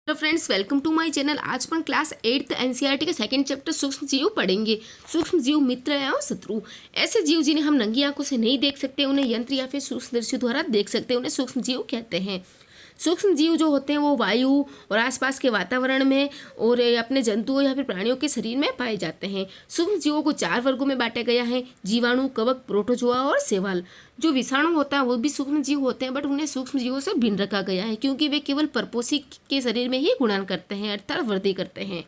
तो friends, welcome to my channel. आज अपन क्लास 8th एनसीईआरटी के सेकंड चैप्टर सूक्ष्म जीव पढ़ेंगे। सूक्ष्म जीव मित्र एवं शत्रु। ऐसे जीव जिन्हें हम नंगी आंखों से नहीं देख सकते, उन्हें यंत्र या फिर सूक्ष्मदर्शी द्वारा देख सकते हैं, उन्हें सूक्ष्म जीव कहते हैं। सूक्ष्म जीव जो होते हैं वो वायु और आसपास के वातावरण में और अपने जंतुओं या फिर प्राणियों के शरीर में पाए जाते हैं। सूक्ष्म जीवों को 4 वर्गों में बांटा गया है: जीवाणु, कवक, प्रोटोजोआ और शैवाल। जो विषाणु होता है वो भी सूक्ष्म जीव होते हैं, बट उन्हें सूक्ष्म जीवों से भिन्न रखा गया है क्योंकि वे केवल परपोषी के शरीर में ही गुणन करते हैं, अर्थात वृद्धि करते हैं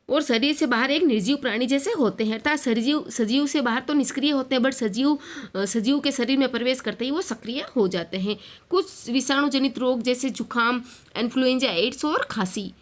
और शरीर से बाहर एक निर्जीव प्राणी जैसे होते हैं, अर्थात सजीव से बाहर तो निष्क्रिय होते हैं, बट सजीव के शरीर में प्रवेश करते ही वो सक्रिय हो जाते हैं। कुछ विषाणु जनित रोग जैसे जुकाम, इन्फ्लुएंजा, एड्स और खांसी,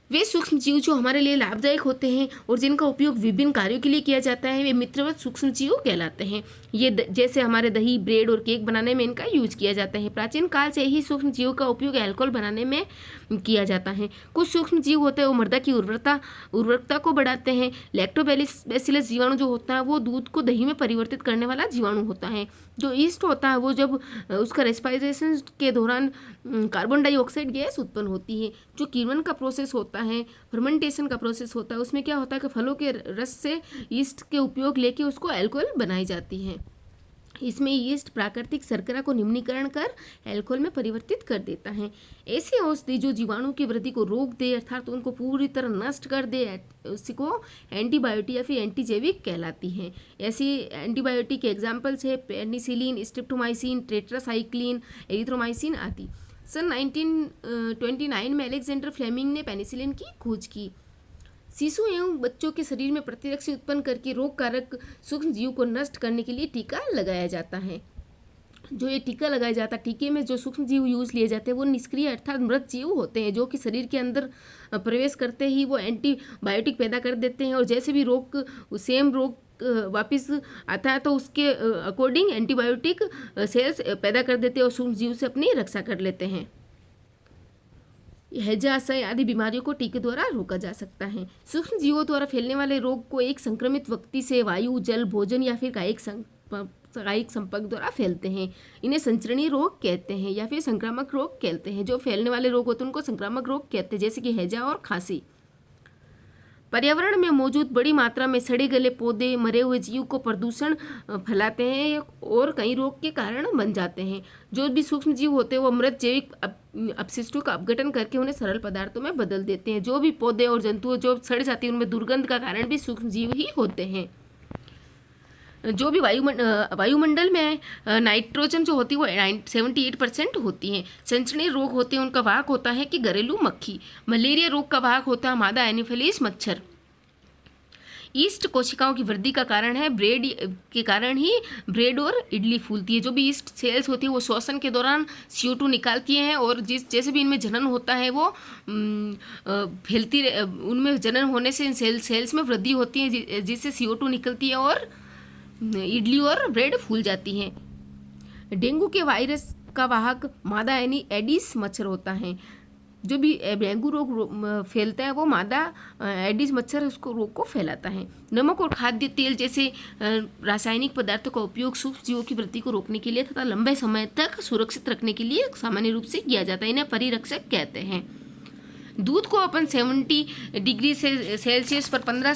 वे सूक्ष्म जीव जो हमारे लिए लाभदायक होते हैं और जिनका उपयोग विभिन्न कार्यों के लिए किया जाता है, वे मित्रवत सूक्ष्म जीव कहलाते हैं। ये जैसे हमारे दही, ब्रेड और केक बनाने में इनका यूज किया जाता है। प्राचीन काल से ही सूक्ष्म जीवों का उपयोग अल्कोहल बनाने में किया जाता है। कुछ सूक्ष्म जीव होते हैं वो मृदा की उर्वरकता को बढ़ाते हैं। लैक्टोबैसिलस जीवाणु जो होता है वो दूध को दही में परिवर्तित करने वाला जीवाणु होता है। जो ईस्ट होता है वो जब उसका रेस्पिरेशन के दौरान कार्बन डाइऑक्साइड गैस उत्पन्न होती है। जो किण्वन का प्रोसेस होता है, फर्मेंटेशन का प्रोसेस होता है, उसमें क्या होता है कि फलों के रस से ईस्ट के उपयोग लेके उसको अल्कोहल बनाई जाती है। इसमें यीस्ट प्राकृतिक शर्करा को निम्नीकरण कर अल्कोहल में परिवर्तित कर देता है। ऐसी औषधि जो जीवाणु की वृद्धि को रोक दे, अर्थात उनको पूरी तरह नष्ट कर दे, उसी को एंटीबायोटिक या फिर एंटीजैविक कहलाती है। ऐसी एंटीबायोटिक के एग्जाम्पल्स है पेनिसिलिन, स्ट्रिप्टोमाइसिन, टेट्रासाइक्लिन, एरिथ्रोमाइसिन आदि। सन 1929 में अलेक्जेंडर फ्लेमिंग ने पेनिसिलिन की खोज की। शिशु एवं बच्चों के शरीर में प्रतिरक्षा उत्पन्न करके रोग कारक सूक्ष्म जीव को नष्ट करने के लिए टीका लगाया जाता है। जो ये टीका लगाया जाता है, टीके में जो सूक्ष्म जीव यूज लिए जाते हैं वो निष्क्रिय अर्थात मृत जीव होते हैं, जो कि शरीर के अंदर प्रवेश करते ही वो एंटीबायोटिक पैदा कर देते हैं और जैसे भी सेम रोग वापस आता है तो उसके अकॉर्डिंग एंटीबायोटिक सेल्स पैदा कर देते हैं और सूक्ष्म जीव से अपनी रक्षा कर लेते हैं। हैजा, असह्य आदि बीमारियों को टीके द्वारा रोका जा सकता है। सूक्ष्म जीवों द्वारा फैलने वाले रोग को एक संक्रमित व्यक्ति से वायु, जल, भोजन या फिर कायिक संपर्क द्वारा फैलते हैं। इन्हें संचरणीय रोग कहते हैं या फिर संक्रामक रोग कहते हैं। जो फैलने वाले रोग होते हैं उनको संक्रामक रोग कहते हैं, जैसे कि हैजा और खांसी। पर्यावरण में मौजूद बड़ी मात्रा में सड़े गले पौधे, मरे हुए जीव को प्रदूषण फैलाते हैं और कई रोग के कारण बन जाते हैं। जो भी सूक्ष्म जीव होते हैं वो मृत जैविक अपशिष्टों का अपघटन करके उन्हें सरल पदार्थों में बदल देते हैं। जो भी पौधे और जंतु जो सड़ जाते हैं उनमें दुर्गंध का कारण भी सूक्ष्म जीव ही होते हैं। जो भी वायुमंडल में नाइट्रोजन जो होती है वो 78% होती है। संचरणीय रोग होते हैं उनका वाहक होता है कि घरेलू मक्खी। मलेरिया रोग का वाहक होता है मादा एनोफिलीज मच्छर। ईस्ट कोशिकाओं की वृद्धि का कारण है, ब्रेड के कारण ही ब्रेड और इडली फूलती है। जो भी ईस्ट सेल्स होती है वो श्वसन के दौरान CO2 निकालती हैं और जैसे भी इनमें जनन होता है वो फैलती, उनमें जनन होने से इन सेल्स में वृद्धि होती है जिससे CO2 निकलती है और इडली और ब्रेड फूल जाती हैं। डेंगू के वायरस का वाहक मादा यानी एडिस मच्छर होता है। जो भी डेंगू रोग फैलता है वो मादा एडिस मच्छर उसको रोग को फैलाता है। नमक और खाद्य तेल जैसे रासायनिक पदार्थों का उपयोग सूक्ष्म जीवों की वृद्धि को रोकने के लिए तथा लंबे समय तक सुरक्षित रखने के लिए सामान्य रूप से किया जाता है। इन्हें परिरक्षक कहते हैं। दूध को अपन 70 डिग्री सेल्सियस पर 15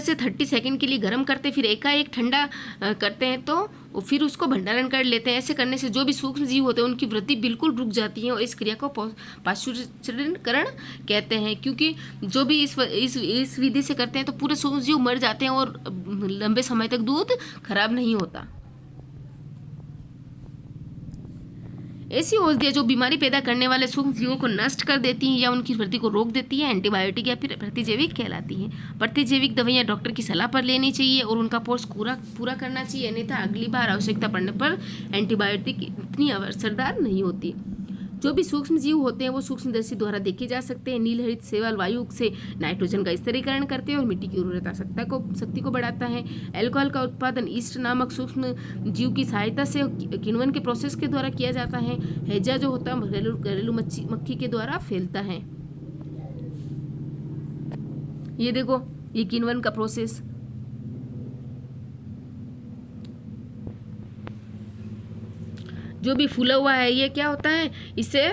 से 30 सेकंड के लिए गर्म करते, फिर एकाएक ठंडा करते हैं तो फिर उसको भंडारण कर लेते हैं। ऐसे करने से जो भी सूक्ष्म जीव होते हैं उनकी वृद्धि बिल्कुल रुक जाती है और इस क्रिया को पाश्चुरीकरण कहते हैं। क्योंकि जो भी इस विधि से करते हैं तो पूरे सूक्ष्म जीव मर जाते हैं और लंबे समय तक दूध खराब नहीं होता। ऐसी औषधियाँ जो बीमारी पैदा करने वाले सूक्ष्म जीवों को नष्ट कर देती हैं या उनकी वृद्धि को रोक देती हैं एंटीबायोटिक या फिर प्रतिजैविक कहलाती हैं। प्रतिजैविक दवाइयाँ डॉक्टर की सलाह पर लेनी चाहिए और उनका कोर्स पूरा करना चाहिए, अन्यथा अगली बार आवश्यकता पड़ने पर एंटीबायोटिक इतनी असरदार नहीं होती। जो भी सूक्ष्म जीव होते हैं वो सूक्ष्मदर्शी द्वारा देखे जा सकते हैं। नीलहरित शैवाल वायु से नाइट्रोजन का स्थिरीकरण करते हैं और मिट्टी की उर्वरता शक्ति को बढ़ाता है। अल्कोहल का उत्पादन ईस्ट नामक सूक्ष्म जीव की सहायता से किण्वन के प्रोसेस के द्वारा किया जाता है। हैजा जो होता है घरेलू मक्खी के द्वारा फैलता है। ये देखो, ये किण्वन का प्रोसेस। जो भी फूला हुआ है ये क्या होता है, इससे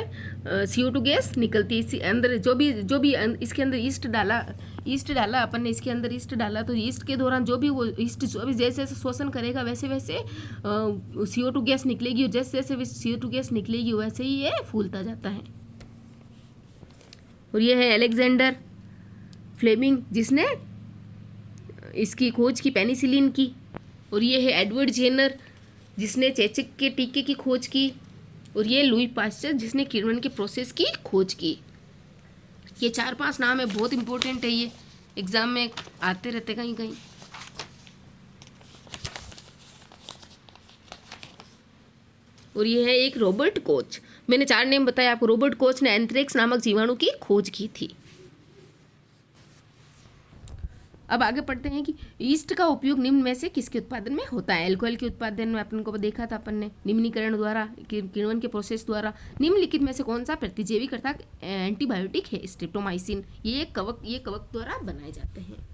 CO2 गैस निकलती है। इसी अंदर जो भी इसके अंदर ईस्ट डाला अपन ने, इसके अंदर ईस्ट डाला, तो ईस्ट के दौरान जो भी वो ईस्ट जो भी जैसे जैसे श्वसन करेगा वैसे वैसे CO2 गैस निकलेगी, और जैसे जैसे CO2 गैस निकलेगी वैसे ही ये फूलता जाता है। और ये है अलेक्जेंडर फ्लेमिंग, जिसने इसकी खोज की पेनिसिलिन की। और ये है एडवर्ड जेनर, जिसने चेचक के टीके की खोज की। और ये लुई पास्चर, जिसने किण्वन के प्रोसेस की खोज की। ये 4-5 नाम है, बहुत इंपॉर्टेंट है, ये एग्जाम में आते रहते कहीं कहीं। और ये है एक रॉबर्ट कोच, मैंने 4 नेम बताया आपको। रॉबर्ट कोच ने एंथ्रेक्स नामक जीवाणु की खोज की थी। अब आगे पढ़ते हैं कि ईस्ट का उपयोग निम्न में से किसके उत्पादन में होता है। अल्कोहल के उत्पादन में अपन को देखा था अपन ने, निम्नीकरण द्वारा, किण्वन के प्रोसेस द्वारा। निम्नलिखित में से कौन सा प्रतिजैविक अर्थात एंटीबायोटिक है? स्ट्रेप्टोमाइसिन। ये कवक द्वारा बनाए जाते हैं।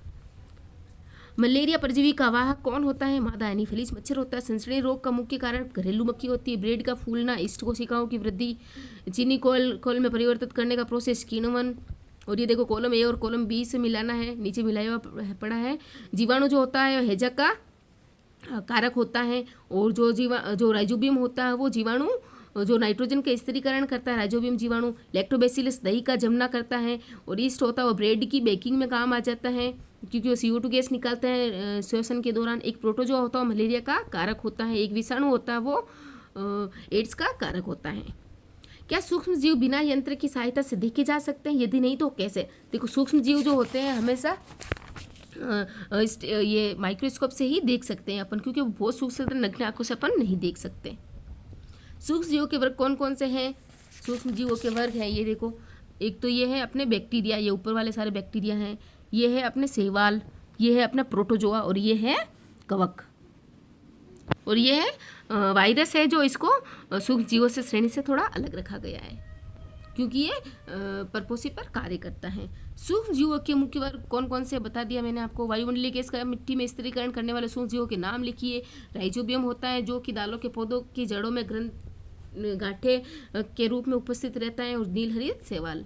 मलेरिया परजीवी का वाहक कौन होता है? मादा एनीफिलीज मच्छर होता है। सनसनी रोग का मुख्य कारण घरेलू मक्खी होती है। ब्रेड का फूलना, ईस्ट कोशिकाओं की वृद्धि, चीनी कोल में परिवर्तित करने का प्रोसेस किण्वन। और ये देखो कॉलम ए और कॉलम बी से मिलाना है, नीचे मिलाया हुआ पड़ा है। जीवाणु जो होता है हेजक का कारक होता है। और जो राइजोबियम होता है वो जीवाणु जो नाइट्रोजन का स्थिरीकरण करता है, राइजोबियम जीवाणु। लैक्टोबैसिलस दही का जमना करता है। और ईस्ट होता है वो ब्रेड की बेकिंग में काम आ जाता है, क्योंकि वो CO2 गैस निकालते हैं श्वसन के दौरान। एक प्रोटोजोआ होता है वो मलेरिया का कारक होता है। एक विषाणु होता है वो एड्स का कारक होता है। क्या सूक्ष्म जीव बिना यंत्र की सहायता से देखे जा सकते हैं? यदि नहीं तो कैसे? देखो सूक्ष्म जीव जो होते हैं हमेशा ये माइक्रोस्कोप से ही देख सकते हैं अपन, क्योंकि वो बहुत सूक्ष्म नग्न आंखों से अपन नहीं देख सकते। सूक्ष्म जीवों के वर्ग कौन कौन से हैं? सूक्ष्म जीवों के वर्ग हैं, ये देखो। एक तो ये है अपने बैक्टीरिया, ये ऊपर वाले सारे बैक्टीरिया हैं। ये है अपने शैवाल, ये है अपना प्रोटोजोआ, और ये है कवक। और ये है वायरस है, जो इसको सूक्ष्म जीवों से श्रेणी से थोड़ा अलग रखा गया है, क्योंकि ये परपोषी पर कार्य करता है। सूक्ष्म जीवों के मुख्य वर्ग कौन कौन से बता दिया मैंने आपको। वायुमंडलीय गैस का मिट्टी में स्थिरीकरण करने वाले सूक्ष्म जीवों के नाम लिखिए। राइजोबियम होता है, जो कि दालों के पौधों की जड़ों में गांठे के रूप में उपस्थित रहता है। और नीलहरित शैवाल।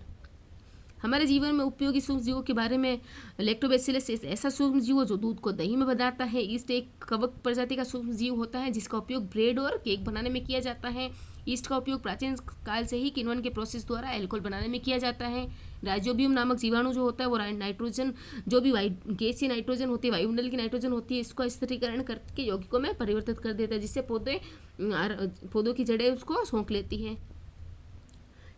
हमारे जीवन में उपयोगी सूक्ष्म जीवों के बारे में, लैक्टोबैसिलस ऐसा सूक्ष्म जीव जो दूध को दही में बनाता है। ईस्ट एक कवक प्रजाति का सूक्ष्म जीव होता है, जिसका उपयोग ब्रेड और केक बनाने में किया जाता है। ईस्ट का उपयोग प्राचीन काल से ही किण्वन के प्रोसेस द्वारा अल्कोहल बनाने में किया जाता है। राइजोबियम नामक जीवाणु जो होता है वो नाइट्रोजन, जो भी गैसीय नाइट्रोजन होती है, वायुमंडल की नाइट्रोजन होती है, इसको स्थिरीकरण करके यौगिकों में परिवर्तित कर देता है, जिससे पौधों की जड़ें उसको सोख लेती हैं।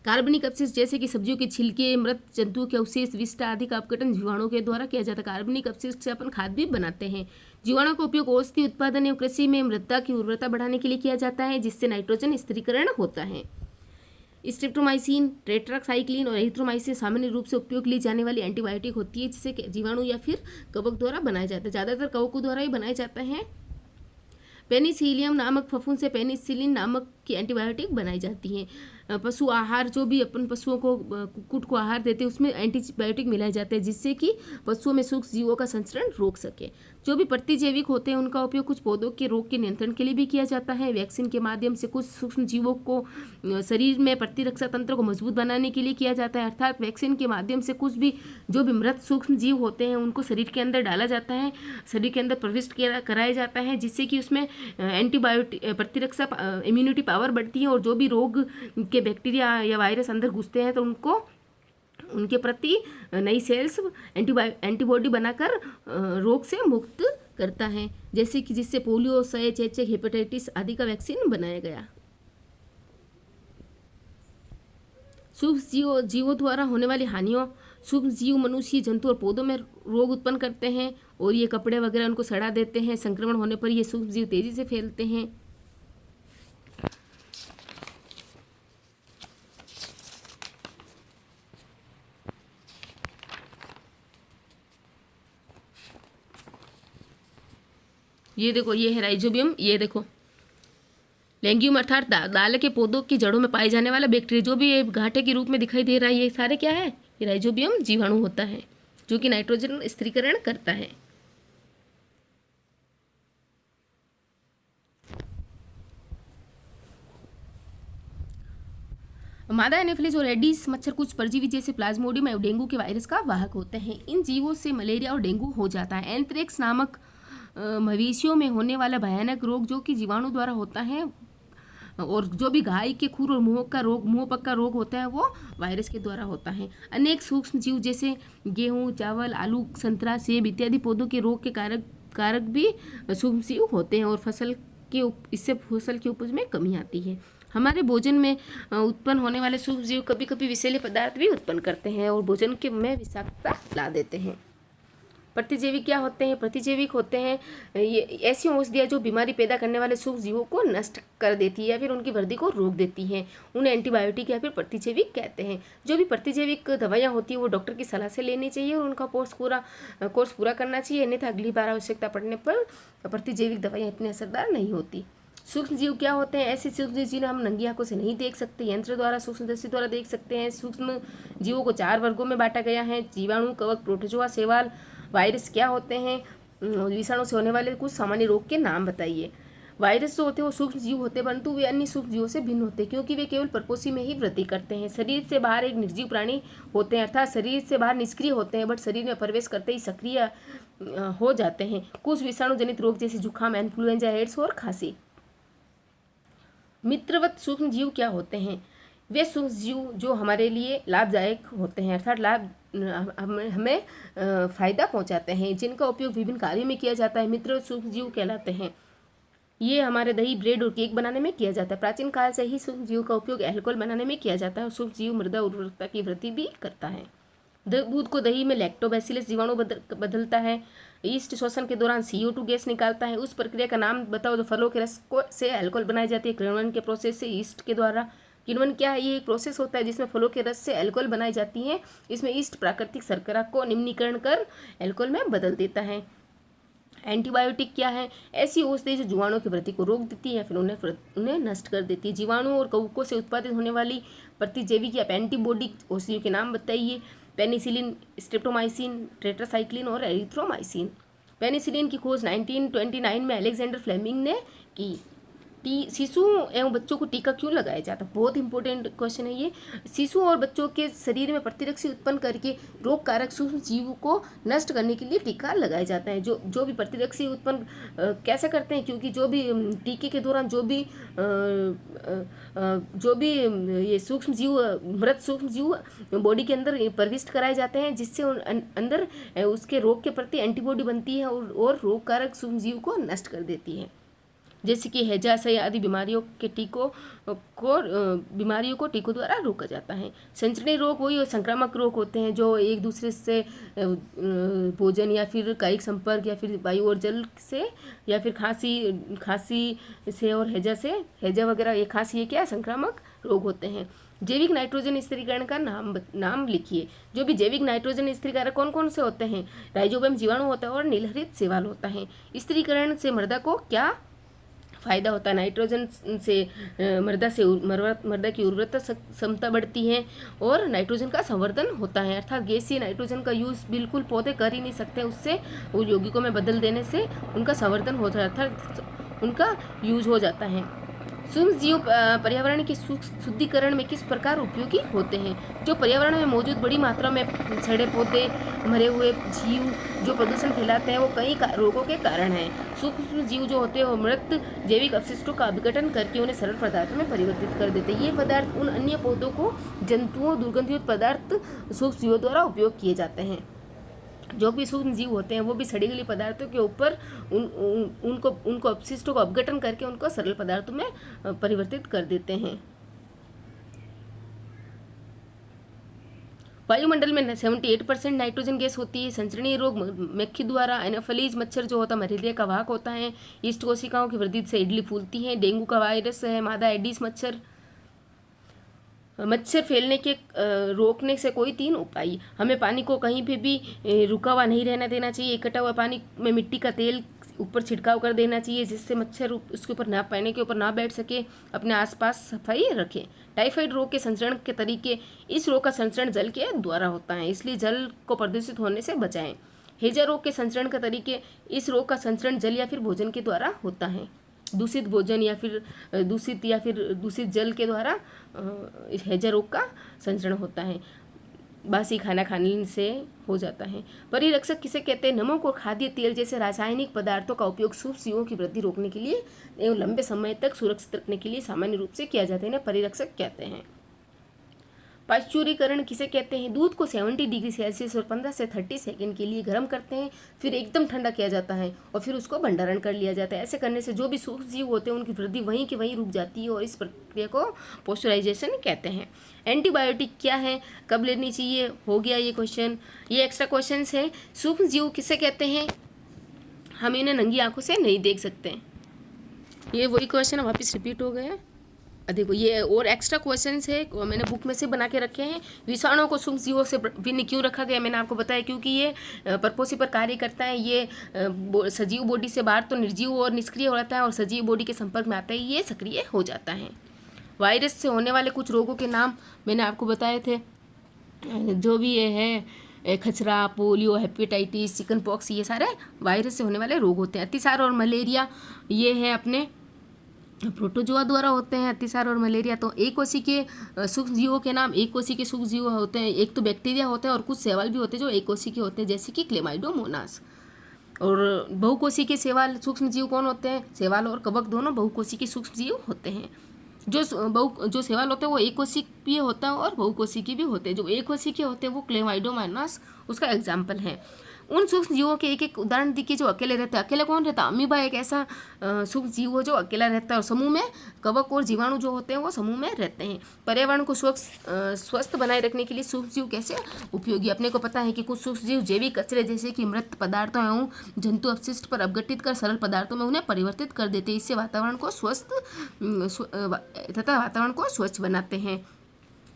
कार्बनिक अपशिष्ट जैसे कि सब्जियों के छिलके, मृत जंतुओं के अवशेष, विष्ठा आदि का अपघटन जीवाणुओं के द्वारा किया जाता है। कार्बनिक अपशिष्ट से अपन खाद भी बनाते हैं। जीवाणुओं का उपयोग औषधि उत्पादन एवं कृषि में मृदा की उर्वरता बढ़ाने के लिए किया जाता है, जिससे नाइट्रोजन स्थिरीकरण होता है। स्ट्रेप्टोमाइसिन, टेट्रासाइक्लिन और एरिथ्रोमाइसिन सामान्य रूप से उपयोग ली जाने वाली एंटीबायोटिक होती है, जिसे जीवाणु या फिर कवक द्वारा बनाया जाता है। ज़्यादातर कवकों द्वारा ही बनाए जाते हैं। पेनिसिलियम नामक फफूंद से पेनिसिलिन नामक की एंटीबायोटिक बनाई जाती हैं। पशु आहार, जो भी अपन पशुओं को कुक्कुट को आहार देते हैं, उसमें एंटीबायोटिक मिलाए जाते हैं, जिससे कि पशुओं में सूक्ष्म जीवों का संचरण रोक सके। जो भी प्रतिजैविक होते हैं उनका उपयोग कुछ पौधों के रोग के नियंत्रण के लिए भी किया जाता है। वैक्सीन के माध्यम से कुछ सूक्ष्म जीवों को शरीर में प्रतिरक्षा तंत्र को मजबूत बनाने के लिए किया जाता है। अर्थात वैक्सीन के माध्यम से कुछ भी जो भी मृत सूक्ष्म जीव होते हैं उनको शरीर के अंदर डाला जाता है, शरीर के अंदर प्रविष्ट कराया जाता है, जिससे कि उसमें एंटीबायोटिक प्रतिरक्षा इम्यूनिटी पावर बढ़ती है। और जो भी रोग के बैक्टीरिया या वायरस अंदर घुसते हैं तो उनके प्रति नई सेल्स एंटीबॉडी बनाकर रोग से मुक्त करता है, जैसे कि जिससे पोलियो, क्षय, चेचक, हेपेटाइटिस आदि का वैक्सीन बनाया गया। सूक्ष्म जीवों द्वारा होने वाली हानियों। सूक्ष्म जीव मनुष्य, जंतु और पौधों में रोग उत्पन्न करते हैं, और ये कपड़े वगैरह उनको सड़ा देते हैं। संक्रमण होने पर ये सूक्ष्म जीव तेजी से फैलते हैं। ये देखो, ये है राइजोबियम। ये देखो लेंगियम अर्थात दाल के पौधों की जड़ों में पाए जाने वाला बैक्टीरिया, जो भी ये घाटे के रूप में दिखाई दे रहा है, ये सारे क्या है? ये राइजोबियम जीवाणु होता है, जो कि नाइट्रोजन स्थिरीकरण करता है। मादा एनोफिलीज और एडीज मच्छर कुछ परजीवी जैसे प्लाज्मोडियम और डेंगू के वायरस का वाहक होते हैं। इन जीवों से मलेरिया और डेंगू हो जाता है। एंथ्रेक्स नामक मवेशियों में होने वाला भयानक रोग जो कि जीवाणु द्वारा होता है, और जो भी गाय के खुर और मुंह पक का रोग होता है वो वायरस के द्वारा होता है। अनेक सूक्ष्म जीव जैसे गेहूं, चावल, आलू, संतरा, सेब इत्यादि पौधों के रोग के कारक भी सूक्ष्म जीव होते हैं, और इससे फसल की उपज में कमी आती है। हमारे भोजन में उत्पन्न होने वाले सूक्ष्म जीव कभी कभी विषैले पदार्थ भी उत्पन्न करते हैं और भोजन के में विषाक्तता ला देते हैं। प्रतिजैविक क्या होते हैं? प्रतिजैविक होते हैं ये ऐसी औषधियाँ जो बीमारी पैदा करने वाले सूक्ष्म जीवों को नष्ट कर देती है या फिर उनकी वृद्धि को रोक देती हैं। उन्हें एंटीबायोटिक या फिर प्रतिजैविक कहते हैं। जो भी प्रतिजैविक दवाइयाँ होती हैं वो डॉक्टर की सलाह से लेनी चाहिए और उनका कोर्स पूरा करना चाहिए, अन्यथा अगली बार आवश्यकता पड़ने पर प्रतिजैविक दवाइयाँ इतनी असरदार नहीं होती। सूक्ष्म जीव क्या होते हैं? ऐसे सूक्ष्म जीव जिन्हें हम नंगी आंखों से नहीं देख सकते, यंत्र द्वारा, सूक्ष्मदर्शी द्वारा देख सकते हैं। सूक्ष्म जीवों को 4 वर्गों में बांटा गया है: जीवाणु, कवक, प्रोटोजोआ, शैवाल। वायरस क्या होते हैं? विषाणु से होने वाले कुछ सामान्य रोग के नाम बताइए। वायरस जो होते हैं वो सूक्ष्म जीव होते हैं, परंतु वे अन्य सूक्ष्म जीवों से भिन्न होते हैं क्योंकि वे केवल परपोषी में ही वृद्धि करते हैं। शरीर से बाहर एक निर्जीव प्राणी होते हैं, अर्थात शरीर से बाहर निष्क्रिय होते हैं, बट शरीर में प्रवेश करते ही सक्रिय हो जाते हैं। कुछ विषाणु जनित रोग जैसे जुकाम, इन्फ्लुएंजा, एड्स और खांसी। मित्रवत सूक्ष्म जीव क्या होते हैं? वे सूक्ष्म जीव जो हमारे लिए लाभदायक होते हैं, अर्थात हमें फायदा पहुंचाते हैं, जिनका उपयोग विभिन्न कार्यों में किया जाता है, मित्रवत सूक्ष्म जीव कहलाते हैं। ये हमारे दही, ब्रेड और केक बनाने में किया जाता है। प्राचीन काल से ही सूक्ष्म जीव का उपयोग अल्कोहल बनाने में किया जाता है और सूक्ष्म जीव मृदा उर्वरकता की वृद्धि भी करता है। दूध को दही में लैक्टोबैसिलस जीवाणु बदलता है। ईस्ट श्वसन के दौरान CO2 गैस निकालता है। उस प्रक्रिया का नाम बताओ जो फलों के रस से अल्कोहल बनाई जाती है किण्वन के प्रोसेस से ईस्ट के द्वारा। किण्वन क्या है? ये एक प्रोसेस होता है जिसमें फलों के रस से अल्कोहल बनाई जाती है। इसमें ईस्ट प्राकृतिक शर्करा को निम्नीकरण कर अल्कोहल में बदल देता है। एंटीबायोटिक क्या है? ऐसी औषधि जो जीवाणु की वृद्धि को रोक देती है या फिर उन्हें नष्ट कर देती है। जीवाणु और कवकों से उत्पादित होने वाली प्रतिजैविक या एंटीबॉडी औषधियों के नाम बताइए। पेनिसिलिन, स्ट्रेप्टोमाइसिन, टेट्रासाइक्लिन और एरिथ्रोमाइसिन। पेनिसिलिन की खोज 1929 में अलेक्जेंडर फ्लेमिंग ने की। शिशु एवं बच्चों को टीका क्यों लगाया जाता है? बहुत इंपॉर्टेंट क्वेश्चन है ये। शिशु और बच्चों के शरीर में प्रतिरक्षी उत्पन्न करके रोग कारक सूक्ष्म जीवों को नष्ट करने के लिए टीका लगाया जाता है। जो भी प्रतिरक्षी उत्पन्न कैसे करते हैं? क्योंकि जो भी टीके के दौरान जो भी ये सूक्ष्म जीव, मृत सूक्ष्म जीव बॉडी के अंदर प्रविष्ट कराए जाते हैं, जिससे अंदर उसके रोग के प्रति एंटीबॉडी बनती है और रोग कारक सूक्ष्म जीव को नष्ट कर देती है। जैसे कि हैजा सही आदि बीमारियों को टीकों द्वारा रोका जाता है। संचरणीय रोग वही और संक्रामक रोग होते हैं जो एक दूसरे से भोजन या फिर कायिक संपर्क या फिर वायु और जल से या फिर खांसी से और हैजा वगैरह, ये खांसी ये क्या है? संक्रामक रोग होते हैं। जैविक नाइट्रोजन स्थिरीकरण का नाम लिखिए। जो भी जैविक नाइट्रोजन स्थिरीकरण कौन कौन से होते हैं? राइजोबियम जीवाणु होता है और नीलहरित शैवाल होता है। स्थिरीकरण से मृदा को क्या फायदा होता है? नाइट्रोजन से मृदा की उर्वरता क्षमता बढ़ती है और नाइट्रोजन का संवर्धन होता है, अर्थात गैसीय नाइट्रोजन का यूज़ बिल्कुल पौधे कर ही नहीं सकते, उससे वो यौगिकों में बदल देने से उनका संवर्धन होता है, अर्थात उनका यूज हो जाता है। सूक्ष्म जीव पर्यावरण के शुद्धिकरण में किस प्रकार उपयोगी होते हैं? जो पर्यावरण में मौजूद बड़ी मात्रा में सड़े पौधे, मरे हुए जीव जो प्रदूषण फैलाते हैं वो कई रोगों के कारण हैं। सूक्ष्म जीव जो होते हैं वो मृत जैविक अपशिष्टों का विघटन करके उन्हें सरल पदार्थों में परिवर्तित कर देते हैं। ये पदार्थ उन अन्य पौधों को जंतुओं, दुर्गंधयुक्त पदार्थ सूक्ष्म जीवों द्वारा उपयोग किए जाते हैं। जो भी सूक्ष्म जीव होते हैं वो भी सड़ी गली पदार्थों के ऊपर उनको अपशिष्टों को अपघटन करके उनको सरल पदार्थों में परिवर्तित कर देते हैं। वायुमंडल में 78% नाइट्रोजन गैस होती है। संचरणीय रोग मक्खी द्वारा। एनोफिलीज मच्छर जो होता है मलेरिया का वाहक होता है। ईस्ट कोशिकाओं की वृद्धि से इडली फूलती है। डेंगू का वायरस है। मादा एडीज मच्छर फैलने के रोकने से कोई 3 उपाय। हमें पानी को कहीं पे भी रुका हुआ नहीं रहना देना चाहिए। इकट्ठा हुआ पानी में मिट्टी का तेल ऊपर छिड़काव कर देना चाहिए जिससे मच्छर उसके ऊपर पानी के ऊपर ना बैठ सके। अपने आसपास सफाई रखें। टाइफाइड रोग के संचरण के तरीके। इस रोग का संचरण जल के द्वारा होता है, इसलिए जल को प्रदूषित होने से बचाएं। हैजा रोग के संचरण का तरीके। इस रोग का संचरण जल या फिर भोजन के द्वारा होता है। दूषित भोजन या फिर दूषित जल के द्वारा हैजा रोग का संचरण होता है, बासी खाना खाने से हो जाता है। परिरक्षक किसे कहते हैं? नमक और खाद्य तेल जैसे रासायनिक पदार्थों का उपयोग सूक्ष्म जीवों की वृद्धि रोकने के लिए एवं लंबे समय तक सुरक्षित रखने के लिए सामान्य रूप से किया जाता है। इन्हें परिरक्षक कहते हैं। पाश्चुरीकरण किसे कहते हैं? दूध को 70 डिग्री सेल्सियस और 15 से 30 सेकंड के लिए गर्म करते हैं, फिर एकदम ठंडा किया जाता है और फिर उसको भंडारण कर लिया जाता है। ऐसे करने से जो भी सूक्ष्म जीव होते हैं उनकी वृद्धि वहीं के वहीं रुक जाती है और इस प्रक्रिया को पाश्चुराइजेशन कहते हैं। एंटीबायोटिक क्या है, कब लेनी चाहिए, हो गया ये क्वेश्चन। ये एक्स्ट्रा क्वेश्चन है। सूक्ष्म जीव किसे कहते हैं? हम इन्हें नंगी आंखों से नहीं देख सकते। ये वही क्वेश्चन वापस रिपीट हो गए। देखो ये और एक्स्ट्रा क्वेश्चंस है, मैंने बुक में से बना के रखे हैं। विषाणुओं को सूक्ष्म जीवों से भिन्न क्यों रखा गया, मैंने आपको बताया क्योंकि ये परपोषी पर कार्य करता है। ये सजीव बॉडी से बाहर तो निर्जीव और निष्क्रिय हो जाता है और सजीव बॉडी के संपर्क में आता है ये सक्रिय हो जाता है। वायरस से होने वाले कुछ रोगों के नाम मैंने आपको बताए थे, जो भी ये है खसरा, पोलियो, हेपेटाइटिस, चिकन पॉक्स, ये सारे वायरस से होने वाले रोग होते हैं। अतिसार और मलेरिया ये है अपने प्रोटोजोआ द्वारा होते हैं। अतिसार और मलेरिया तो एक कोशी के सूक्ष्म जीवों के नाम, एक कोशी के सूक्ष्म जीव होते हैं। एक तो बैक्टीरिया होते हैं और कुछ शैवाल भी होते हैं जो एक कोशी के होते हैं, जैसे कि क्लेमाइडोमोनास। और बहुकोशी के शैवाल सूक्ष्म जीव कौन होते हैं? शैवाल और कवक दोनों बहुकोशी के सूक्ष्म जीव होते हैं। जो शैवाल होते हैं वो एक कोशी भी होता है और बहुकोशी की भी होते हैं। जो एक कोशी के होते हैं वो क्लेमाइडोमोनास उसका एग्जाम्पल है। उन सूक्ष्म जीवों के एक एक उदाहरण देखिए जो अकेले रहते हैं। अकेले कौन रहता है? अमीबा एक ऐसा सूक्ष्म जीव है जो अकेला रहता है और समूह में कवक और जीवाणु जो होते हैं वो समूह में रहते हैं। पर्यावरण को स्वस्थ बनाए रखने के लिए सूक्ष्म जीव कैसे उपयोगी? अपने को पता है कि कुछ सूक्ष्म जीव जैविक कचरे जैसे कि मृत पदार्थों एवं जंतु अपशिष्ट पर अपघटित कर सरल पदार्थों में उन्हें परिवर्तित कर देते हैं। इससे वातावरण को स्वच्छ बनाते हैं।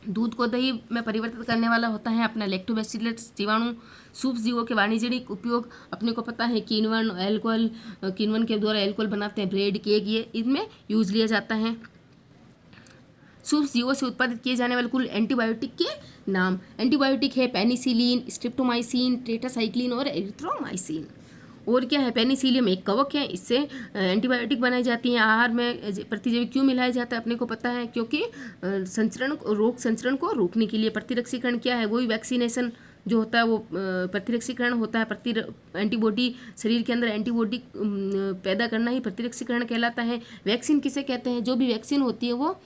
दूध को दही में परिवर्तित करने वाला होता है अपना लैक्टोबैसिलस जीवाणु। सूक्ष्म जीवों के वाणिज्यिक उपयोग अपने को पता है, किण्वन, एल्कोहल, किण्वन के द्वारा एल्कोहल बनाते हैं, ब्रेड, केक, ये इनमें यूज लिया जाता है। सूक्ष्म जीवों से उत्पादित किए जाने वाले कुल एंटीबायोटिक के नाम। एंटीबायोटिक है पेनिसिलिन, स्ट्रेप्टोमाइसिन, टेट्रासाइक्लिन और एरिथ्रोमाइसिन। और क्या है? पेनिसिलियम एक कवक है, इससे एंटीबायोटिक बनाई जाती हैं। आहार में प्रतिजैविक क्यों मिलाया जाता है अपने को पता है, क्योंकि रोग संचरण को रोकने के लिए। प्रतिरक्षीकरण क्या है? वही वैक्सीनेशन जो होता है वो प्रतिरक्षीकरण होता है। एंटीबॉडी शरीर के अंदर एंटीबॉडी पैदा करना ही प्रतिरक्षीकरण कहलाता है। वैक्सीन किसे कहते हैं? जो भी वैक्सीन होती है वो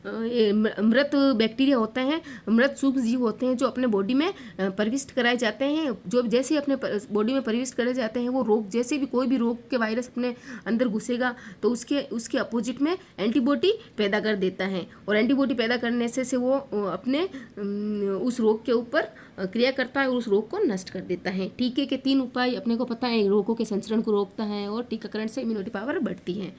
मृत बैक्टीरिया होते हैं, मृत सूक्ष्म जीव होते हैं जो अपने बॉडी में प्रविष्ट कराए जाते हैं। जो जैसे ही अपने बॉडी में प्रविष्ट करे जाते हैं वो रोग, जैसे भी कोई भी रोग के वायरस अपने अंदर घुसेगा तो उसके अपोजिट में एंटीबॉडी पैदा कर देता है और एंटीबॉडी पैदा करने से वो अपने उस रोग के ऊपर क्रिया करता है और उस रोग को नष्ट कर देता है। टीके के 3 उपाय अपने को पता है, रोगों के संचरण को रोकता है और टीकाकरण से इम्यूनिटी पावर बढ़ती है।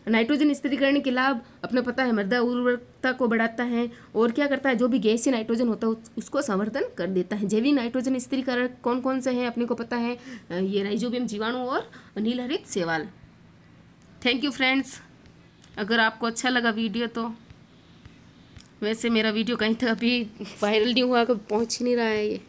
नाइट्रोजन स्थिरीकरण के लाभ अपने पता है, मृदा उर्वरकता को बढ़ाता है और क्या करता है, जो भी गैसीय नाइट्रोजन होता है उसको संवर्धन कर देता है। जैविक नाइट्रोजन स्थिरीकरण कौन कौन से हैं अपने को पता है, ये राइजोबियम जीवाणु और नीलहरित शैवाल। Thank you friends. अगर आपको अच्छा लगा वीडियो तो, वैसे मेरा वीडियो कहीं तक अभी वायरल नहीं हुआ, कभी पहुँच ही नहीं रहा है ये।